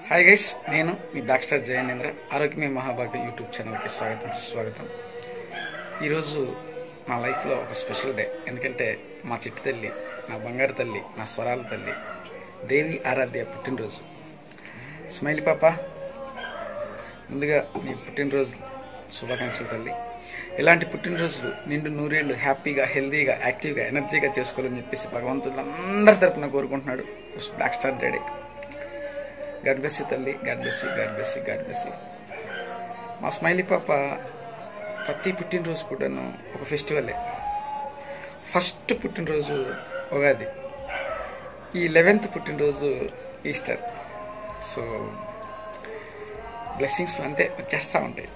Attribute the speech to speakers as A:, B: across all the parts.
A: Hi guys, నేను మీ black star జయనేంద్ర. ఆరోగ్యమే మహాభాగ్య YouTube ఛానల్కి స్వాగతం, సుస్వాగతం. ఈరోజు నా లైఫ్లో ఒక స్పెషల్ డే. ఎందుకంటే మా చిట్టు తల్లి, నా బంగారు తల్లి, నా స్వరాల తల్లి దేవి ఆరాధ్య పుట్టినరోజు. స్మైలీ పాప, ముందుగా నీ పుట్టినరోజు శుభాకాంక్షలు తల్లి. ఇలాంటి పుట్టినరోజులు నిండు నూరేళ్లు హ్యాపీగా, హెల్దీగా, యాక్టివ్గా, ఎనర్జీగా చేసుకోవాలని చెప్పేసి భగవంతుడు అందరి తరపున కోరుకుంటున్నాడు black star daddy. God bless you తల్లి, God bless you, God bless you, God bless you. మా స్మైలీ పాప ప్రతి పుట్టినరోజు కూడాను ఒక ఫెస్టివలే. ఫస్ట్ పుట్టినరోజు ఉగాది, ఈ 11th పుట్టినరోజు ఈస్టర్. సో బ్లెస్సింగ్స్ అంతే వచ్చేస్తూ ఉంటాయి.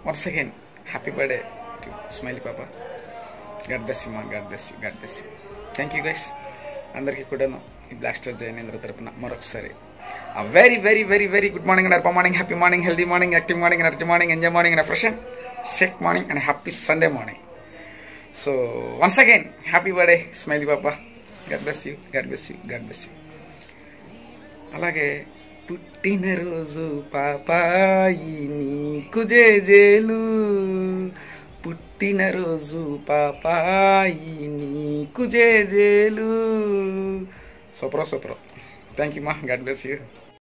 A: Once again happy birthday to Smiley పాప. గాడ్ బ్లెస్ యూ మా, God bless you, God bless you. Thank you guys. అందరికీ కూడాను ఈ బ్లాక్ స్టార్ జయనేంద్ర తరపున మరొకసారి very very very very good morning and అర్ప morning, happy morning, healthy morning, active morning, energy morning, enjoy morning, and fresh shake morning, and happy Sunday morning. So once again happy birthday Smiley పాప. God bless you, God bless you, God bless you. అలాగే పుట్టినరోజు పాపాయి నీకు జేజేలు, పుట్టినరోజు పాపాయి నీకు జేజేలు. Super super. థ్యాంక్ యూ మా, గాడ్ బ్లెస్ యూ.